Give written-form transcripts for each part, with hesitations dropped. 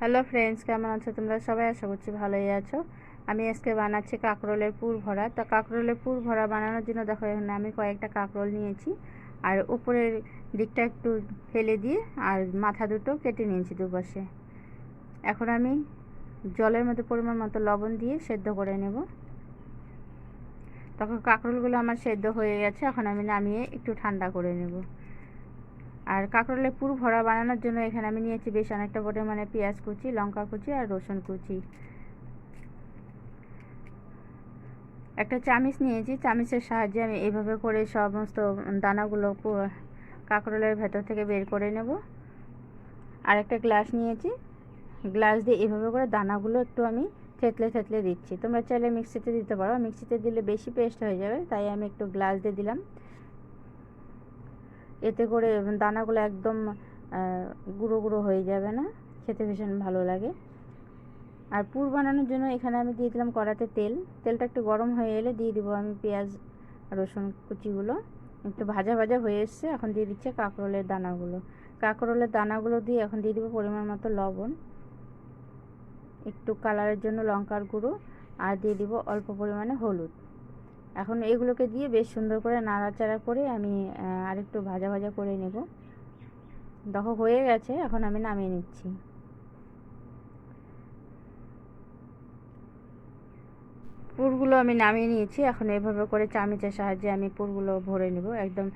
Hello friends, কেমন আছো তোমরা সবাই? আশা করছি ভালোই আছো। আমি আজকে বানাচ্ছি কাঁকরোলের পুর ভরা। তো কাঁকরোলের পুর ভরা বানানোর জন্য দেখো এখানে আমি কয়েকটা কাঁকরোল নিয়েছি, আর উপরের দিকটা একটু ফেলে দিয়ে আর মাথা দুটো কেটে নিয়েছি দুপাশে। এখন আমি জলের মধ্যে পরিমাণ মতো লবণ দিয়ে সেদ্ধ করে নেব। তখন কাঁকরোলগুলো আমার সেদ্ধ হয়ে গেছে, এখন আমি নামিয়ে একটু ঠান্ডা করে নেব। আর কাঁকরোলের পুর ভরা বানানোর জন্য এখানে আমি নিয়েছি বেশ অনেকটা পরিমাণে পেঁয়াজ কুচি, লঙ্কা কুচি আর রসুন কুচি। একটা চামিচ নিয়েছি, চামিচের সাহায্যে আমি এইভাবে করে সমস্ত দানাগুলো কাঁকরোলের ভেতর থেকে বের করে নেব। আর একটা গ্লাস নিয়েছি, গ্লাস দিয়ে এভাবে করে দানাগুলো একটু আমি থেতলে থেতলে দিচ্ছি। তোমরা চাইলে মিক্সিতে দিতে পারো, মিক্সিতে দিলে বেশি পেস্ট হয়ে যাবে, তাই আমি একটু গ্লাস দিয়ে দিলাম। এতে করে দানাগুলো একদম গুঁড়ো গুঁড়ো হয়ে যাবে না, খেতে ভীষণ ভালো লাগে। আর পুর বানানোর জন্য এখানে আমি দিয়ে দিলাম কড়াতে তেল। তেলটা একটু গরম হয়ে এলে দিয়ে দিব আমি পেঁয়াজ রসুন কুচিগুলো। একটু ভাজা ভাজা হয়ে এসছে, এখন দিয়ে দিচ্ছে কাঁকরোলের দানাগুলো। কাঁকরোলের দানাগুলো দিয়ে এখন দিয়ে দিব পরিমাণ মতো লবণ, একটু কালারের জন্য লঙ্কার গুঁড়ো, আর দিয়ে দিব অল্প পরিমাণে হলুদ। এখন এগুলোকে দিয়ে বেশ সুন্দর করে নাড়াচাড়া করে আমি আরেকটু ভাজা ভাজা করে নেব। দেখো হয়ে গেছে, এখন আমি নামিয়ে নিচ্ছি। পুরগুলো আমি নামিয়ে নিয়েছি, এখন এভাবে করে চামচের সাহায্যে আমি পুরগুলো ভরে নেব। একদম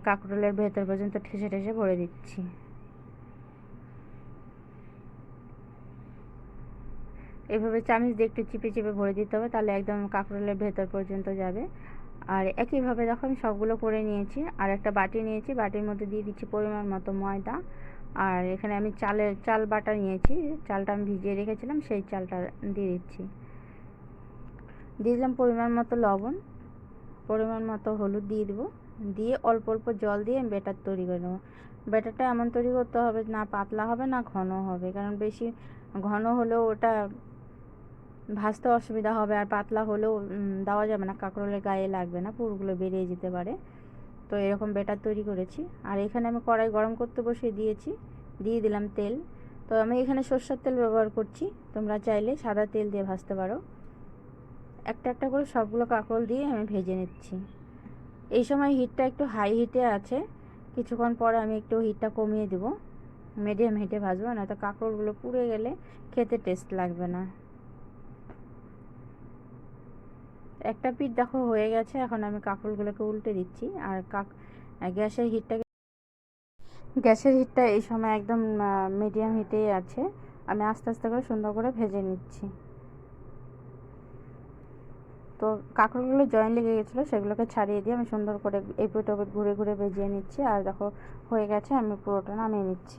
কাঁকরোলের ভেতর পর্যন্ত ঠেসে ঠেসে ভরে দিচ্ছি। এভাবে চামচ দিয়ে একটু চিপে চিপে ভরে দিতে হবে, তাহলে একদম কাঁকরোলের ভেতর পর্যন্ত যাবে। আর একইভাবে দেখো আমি সবগুলো করে নিয়েছি। আর একটা বাটি নিয়েছি, বাটির মধ্যে দিয়ে দিচ্ছি পরিমাণ মতো ময়দা। আর এখানে আমি চাল বাটা নিয়েছি, চালটা আমি ভিজিয়ে রেখেছিলাম, সেই চালটা দিয়ে দিচ্ছি। দিয়ে দিলাম পরিমাণ মতো লবণ, পরিমাণ মতো হলুদ দিয়ে দেবো। দিয়ে অল্প অল্প জল দিয়ে আমি ব্যাটার তৈরি করে নেবো। ব্যাটারটা এমন তৈরি করতে হবে, না পাতলা হবে না ঘন হবে, কারণ বেশি ঘন হলেও ওটা ভাজতে অসুবিধা হবে, আর পাতলা হলেও দেওয়া যাবে না, কাঁকরোলের গায়ে লাগবে না, পুরগুলো বেরিয়ে যেতে পারে। তো এরকম ব্যাটার তৈরি করেছি। আর এখানে আমি কড়াই গরম করতে বসিয়ে দিয়েছি, দিয়ে দিলাম তেল। তো আমি এখানে সরষের তেল ব্যবহার করছি, তোমরা চাইলে সাদা তেল দিয়ে ভাজতে পারো। একটা একটা করে সবগুলো কাঁকরোল দিয়ে আমি ভেজে নিচ্ছি। এই সময় হিটটা একটু হাই হিটে আছে, কিছুক্ষণ পরে আমি একটু হিটটা কমিয়ে দেব, মিডিয়াম হিটে ভাজবো, না তো কাঁকরোলগুলো পুড়ে গেলে খেতে টেস্ট লাগবে না। একটা পিঠ দেখো হয়ে গেছে, এখন আমি কাঁকরোলগুলোকে উল্টে দিচ্ছি। আর গ্যাসের হিটটা এই সময় একদম মিডিয়াম হিটেই আছে। আমি আস্তে আস্তে করে সুন্দর করে ভেজে নিচ্ছি। তো কাঁকরোলগুলো জয়েন লেগে গেছিলো, সেগুলোকে ছাড়িয়ে দিয়ে আমি সুন্দর করে এপিট ওপিট ঘুরে ঘুরে ভেজে নিচ্ছি। আর দেখো হয়ে গেছে, আমি পুরোটা নামিয়ে নিচ্ছি।